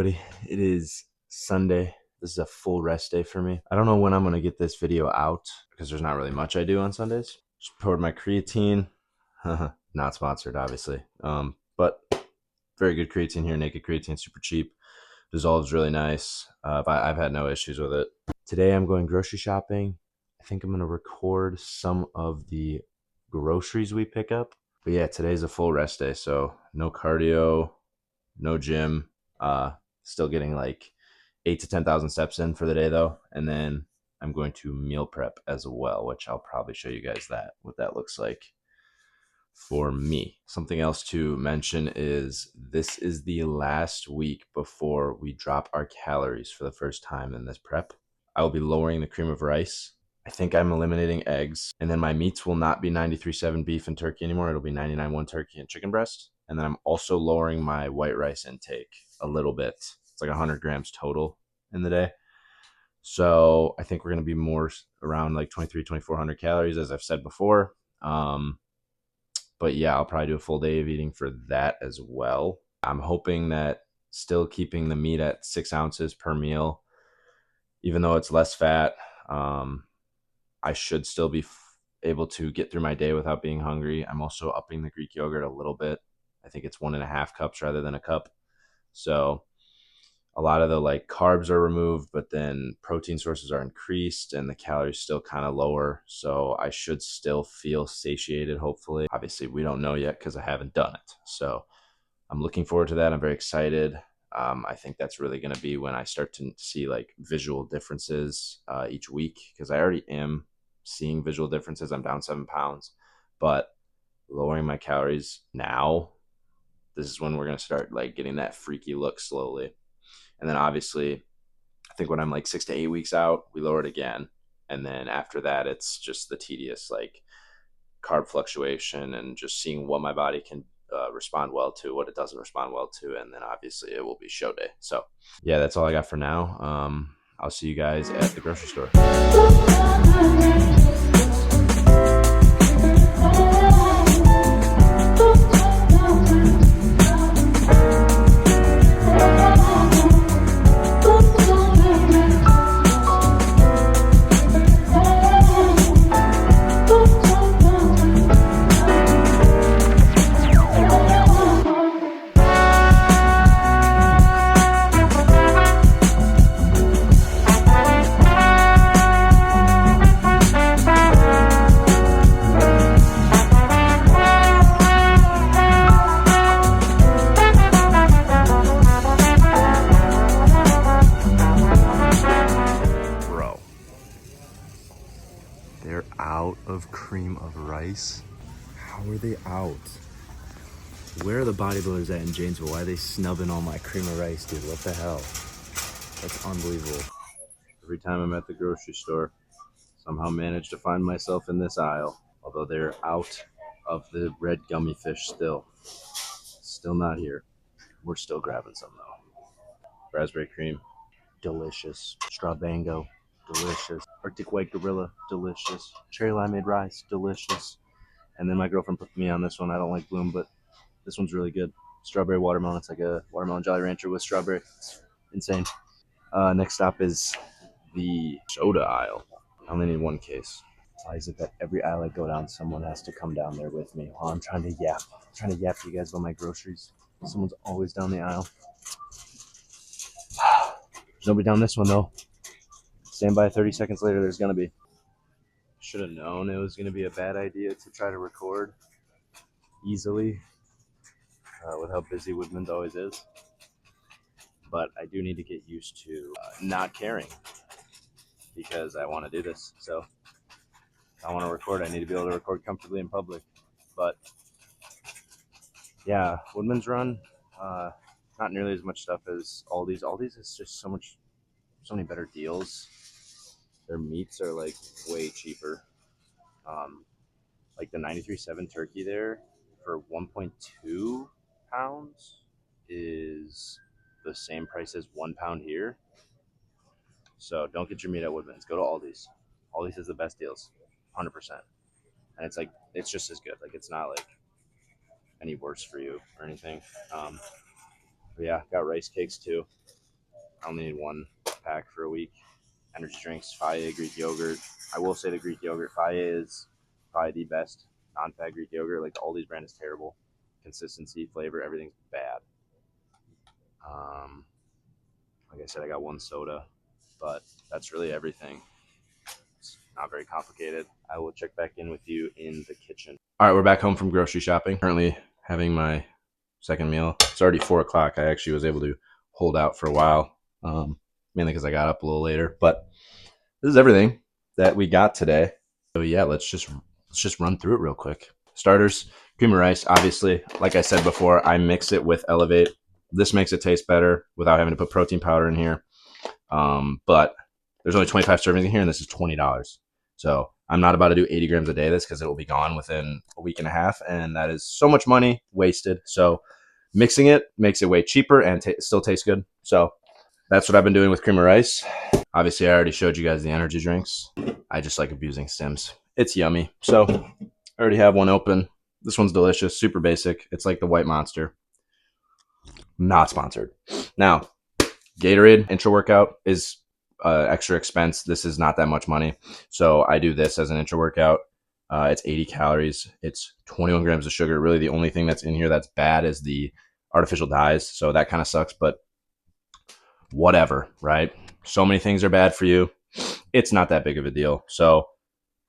everybody. It is Sunday. This is a full rest day for me. I don't know when I'm going to get this video out because there's not really much I do on Sundays. Just poured my creatine. Not sponsored, obviously. But very good creatine here. Naked creatine, super cheap. Dissolves really nice. I've had no issues with it. Today I'm going grocery shopping. I think I'm going to record some of the groceries we pick up. But yeah, today's a full rest day, so no cardio, no gym. Still getting like 8 to 10,000 steps in for the day though. And then I'm going to meal prep as well, which I'll probably show you guys what that looks like for me. Something else to mention is this is the last week before we drop our calories for the first time in this prep. I will be lowering the cream of rice. I think I'm eliminating eggs. And then my meats will not be 93.7 beef and turkey anymore. It'll be 99.1 turkey and chicken breast. And then I'm also lowering my white rice intake a little bit. It's like 100 grams total in the day. So I think we're going to be more around like 2,400 calories, as I've said before. But yeah, I'll probably do a full day of eating for that as well. I'm hoping that still keeping the meat at 6 ounces per meal, even though it's less fat, I should still be able to get through my day without being hungry. I'm also upping the Greek yogurt a little bit. I think it's 1.5 cups rather than a cup. So a lot of the like carbs are removed, but then protein sources are increased and the calories still kind of lower. So I should still feel satiated, hopefully. Obviously, we don't know yet because I haven't done it. So I'm looking forward to that. I'm very excited. I think that's really going to be when I start to see like visual differences each week, because I already am seeing visual differences. I'm down 7 pounds, but lowering my calories now, this is when we're going to start like getting that freaky look slowly. And then obviously, I think when I'm like 6 to 8 weeks out, we lower it again. And then after that, it's just the tedious like carb fluctuation and just seeing what my body can respond well to, what it doesn't respond well to. And then obviously it will be show day. So yeah, that's all I got for now. I'll see you guys at the grocery store. They're out of cream of rice. How are they out? Where are the bodybuilders at in Janesville? Why are they snubbing all my cream of rice, dude? What the hell? That's unbelievable. Every time I'm at the grocery store, somehow manage to find myself in this aisle. Although they're out of the red gummy fish still. Still not here. We're still grabbing some though. Raspberry cream, delicious. Strawbango, delicious. Arctic White Gorilla, delicious. Cherry Limeade Rice, delicious. And then my girlfriend put me on this one. I don't like Bloom, but this one's really good. Strawberry watermelon. It's like a watermelon Jolly Rancher with strawberry. It's insane. Next stop is the soda aisle. I only need one case. Why is it that every aisle I go down, someone has to come down there with me while I'm trying to yap? I'm trying to yap to you guys about my groceries. Someone's always down the aisle. There's nobody down this one though. Stand by 30 seconds later, there's gonna be. Should have known it was gonna be a bad idea to try to record easily with how busy Woodman's always is. But I do need to get used to not caring because I want to do this. So if I want to record, I need to be able to record comfortably in public. But yeah, Woodman's Run, not nearly as much stuff as Aldi's. Aldi's is just so many better deals. Their meats are like way cheaper. Like the 93.7 turkey there for 1.2 pounds is the same price as 1 pound here. So don't get your meat at Woodman's. Go to Aldi's. Aldi's has the best deals, 100%. And it's like, it's just as good. Like, it's not like any worse for you or anything. But yeah, got rice cakes too. I only need one pack for a week. Energy drinks, Faye Greek yogurt. I will say the Greek yogurt Faye is probably the best non-fat Greek yogurt. Like the Aldi's brand is terrible. Consistency, flavor, everything's bad. Um, like I said, I got one soda, but that's really everything. It's not very complicated. I will check back in with you in the kitchen. All right, we're back home from grocery shopping. Currently having my second meal. It's already 4 o'clock. I actually was able to hold out for a while, mainly because I got up a little later. But this is everything that we got today. So yeah, let's just run through it real quick. Starters, cream of rice. Obviously, like I said before, I mix it with Elevate. This makes it taste better without having to put protein powder in here. But there's only 25 servings in here, and this is $20. So I'm not about to do 80 grams a day of this because it will be gone within a week and a half, and that is so much money wasted. So mixing it makes it way cheaper and still tastes good. So that's what I've been doing with cream of rice. Obviously, I already showed you guys the energy drinks. I just like abusing Sims. It's yummy. So I already have one open. This one's delicious, super basic. It's like the White Monster. Not sponsored. Now, Gatorade intra-workout is extra expense. This is not that much money. So I do this as an intra-workout. It's 80 calories. It's 21 grams of sugar. Really, the only thing that's in here that's bad is the artificial dyes. So that kind of sucks, but whatever, right? So many things are bad for you. It's not that big of a deal. So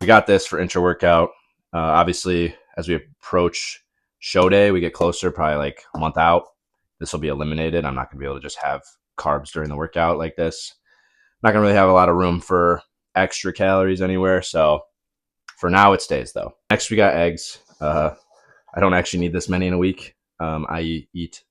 we got this for intra-workout. Obviously, as we approach show day, we get closer, probably like a month out. This will be eliminated. I'm not going to be able to just have carbs during the workout like this. Not going to really have a lot of room for extra calories anywhere. So for now, it stays though. Next, we got eggs. I don't actually need this many in a week. I eat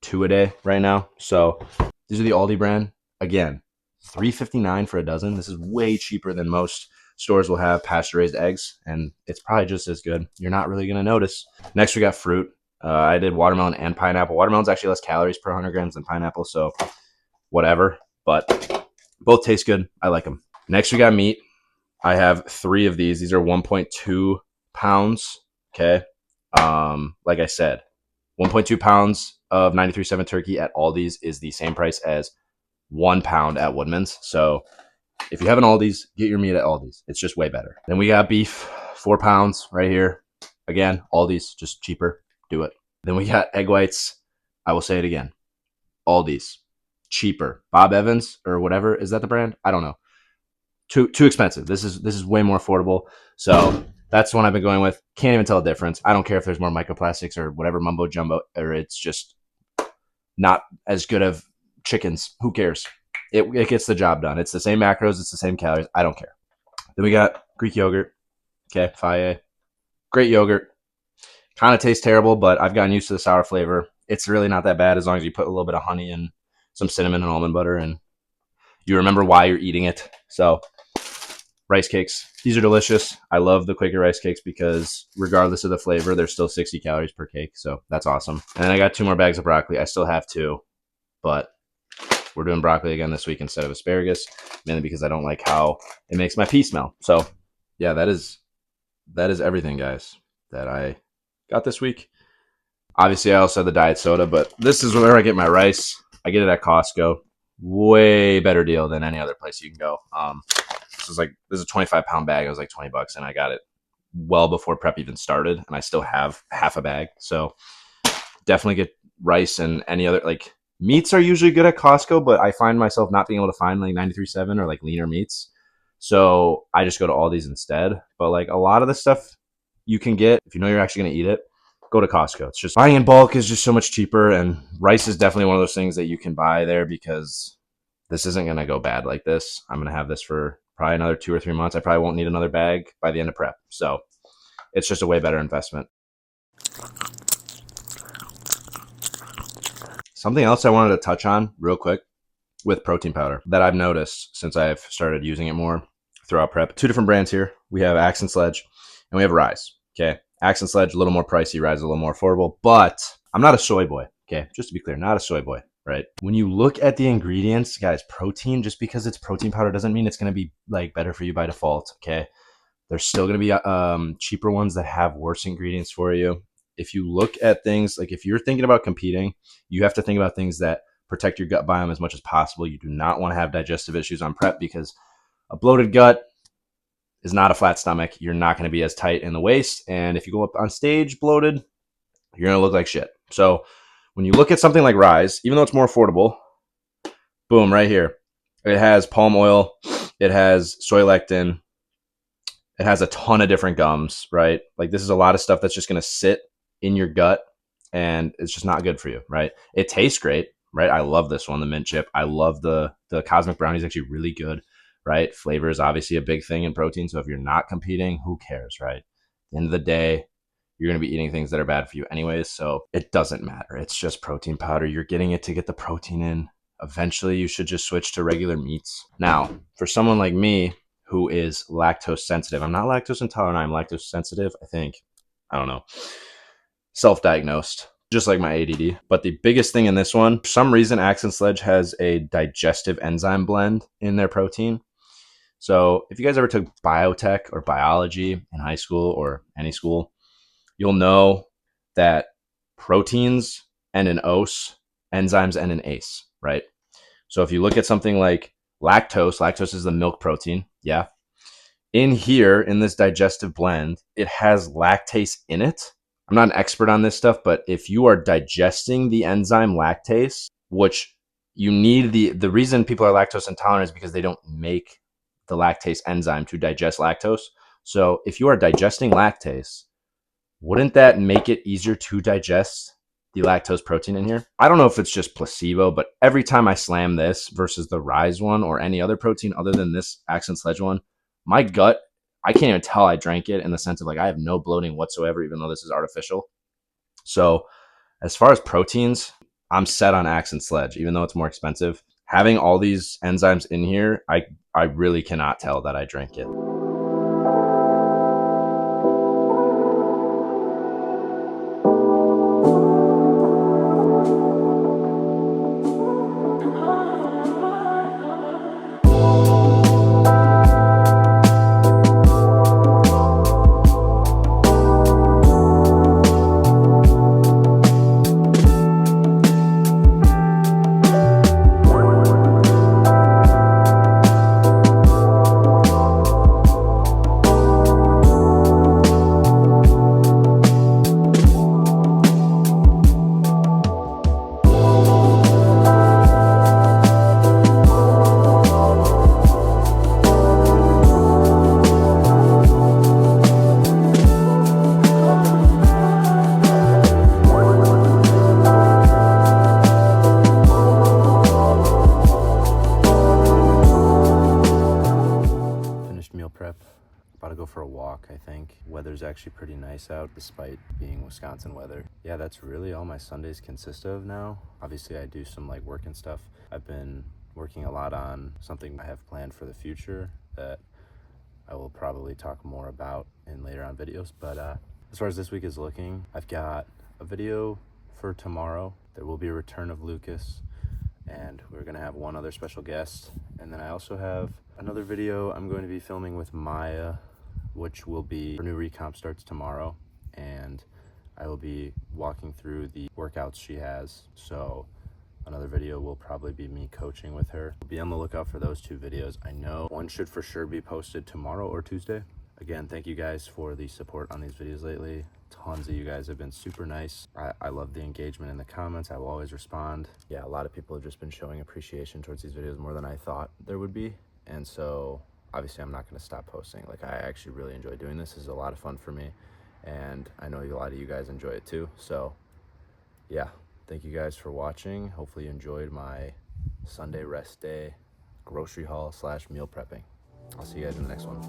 2 a day right now. So these are the Aldi brand. Again, $3.59 for a dozen. This is way cheaper than most stores will have pasture-raised eggs, and it's probably just as good. You're not really going to notice. Next, we got fruit. I did watermelon and pineapple. Watermelon's actually less calories per 100 grams than pineapple, so whatever. But both taste good. I like them. Next, we got meat. I have 3 of these. These are 1.2 pounds. Okay. Like I said, 1.2 pounds of 93.7 turkey at Aldi's is the same price as 1 pound at Woodman's. So if you have an Aldi's, get your meat at Aldi's. It's just way better. Then we got beef, 4 pounds right here. Again, Aldi's, just cheaper. Do it. Then we got egg whites. I will say it again. Aldi's, cheaper. Bob Evans or whatever, is that the brand? I don't know. Too expensive. This is way more affordable. So that's the one I've been going with. Can't even tell the difference. I don't care if there's more microplastics or whatever mumbo jumbo, or it's just not as good of chickens. Who cares? It gets the job done. It's the same macros. It's the same calories. I don't care. Then we got Greek yogurt. Okay, Faye. Great yogurt. Kind of tastes terrible, but I've gotten used to the sour flavor. It's really not that bad as long as you put a little bit of honey and some cinnamon and almond butter, and you remember why you're eating it. So rice cakes. These are delicious. I love the Quaker rice cakes because regardless of the flavor, there's still 60 calories per cake. So that's awesome. And then I got 2 more bags of broccoli. I still have 2, but we're doing broccoli again this week instead of asparagus, mainly because I don't like how it makes my pee smell. So yeah, that is everything, guys, that I got this week. Obviously, I also have the diet soda, but this is where I get my rice. I get it at Costco. Way better deal than any other place you can go. This is a 25-pound bag. It was like $20, and I got it well before prep even started, and I still have half a bag. So definitely get rice and any other, like, meats are usually good at Costco, but I find myself not being able to find like 93.7 or like leaner meats. So I just go to Aldi's instead. But like a lot of the stuff you can get, if you know you're actually going to eat it, go to Costco. It's just buying in bulk is just so much cheaper, and rice is definitely one of those things that you can buy there because this isn't going to go bad like this. I'm going to have this for probably another 2 or 3 months. I probably won't need another bag by the end of prep. So it's just a way better investment. Something else I wanted to touch on real quick with protein powder that I've noticed since I've started using it more throughout prep. 2 different brands here. We have Axe and Sledge, and we have Rise. Okay. Axe and Sledge, a little more pricey. Rise, a little more affordable. But I'm not a soy boy. Okay. Just to be clear, not a soy boy, right? When you look at the ingredients, guys, protein, just because it's protein powder doesn't mean it's going to be like better for you by default. Okay. There's still going to be cheaper ones that have worse ingredients for you. if you look at things like if you're thinking about competing, you have to think about things that protect your gut biome as much as possible. You do not want to have digestive issues on prep because a bloated gut is not a flat stomach. You're not going to be as tight in the waist. And if you go up on stage bloated, you're going to look like shit. So when you look at something like Rise, even though it's more affordable, boom, right here. It has palm oil. It has soy lectin. It has a ton of different gums, right? Like this is a lot of stuff that's just going to sit in your gut and it's just not good for you, right? It tastes great, right? I love this one, the mint chip. I love the cosmic brownie is actually really good, right? Flavor is obviously a big thing in protein. So if you're not competing, who cares, right? At the end of the day, you're going to be eating things that are bad for you anyways. So it doesn't matter. It's just protein powder. You're getting it to get the protein in. Eventually, you should just switch to regular meats. Now, for someone like me who is lactose sensitive, I'm not lactose intolerant. I'm lactose sensitive. I think, I don't know, self-diagnosed, just like my ADD. But the biggest thing in this one, for some reason, Axe and Sledge has a digestive enzyme blend in their protein. So if you guys ever took biotech or biology in high school or any school, you'll know that proteins end in ose, enzymes end in ace, right? So if you look at something like lactose is the milk protein. Yeah. In here, in this digestive blend, it has lactase in it. I'm not an expert on this stuff, but if you are digesting the enzyme lactase, which you need the reason people are lactose intolerant is because they don't make the lactase enzyme to digest lactose. So if you are digesting lactase, wouldn't that make it easier to digest the lactose protein in here? I don't know if it's just placebo, but every time I slam this versus the Rise one or any other protein other than this Axe and Sledge one, my gut, I can't even tell I drank it in the sense of like I have no bloating whatsoever, even though this is artificial. So as far as proteins, I'm set on Axe and Sledge, even though it's more expensive. Having all these enzymes in here, I really cannot tell that I drank it. Meal prep, about to go for a walk. I think weather's actually pretty nice out despite being Wisconsin weather. Yeah, that's really all my Sundays consist of now. Obviously I do some like work and stuff. I've been working a lot on something I have planned for the future that I will probably talk more about in later on videos. But as far as this week is looking, I've got a video for tomorrow. There will be a return of Lucas, and we're gonna have one other special guest. And then I also have another video I'm going to be filming with Maya, which will be her new recomp starts tomorrow, and I will be walking through the workouts she has. So another video will probably be me coaching with her. Be on the lookout for those two videos. I know one should for sure be posted tomorrow or Tuesday. Again, thank you guys for the support on these videos lately. Tons of you guys have been super nice. I love the engagement in the comments. I will always respond. Yeah, a lot of people have just been showing appreciation towards these videos more than I thought there would be. And so obviously I'm not going to stop posting. Like, I actually really enjoy doing this. This is a lot of fun for me, and I know a lot of you guys enjoy it too. So yeah, thank you guys for watching. Hopefully you enjoyed my Sunday rest day grocery haul / meal prepping. I'll see you guys in the next one.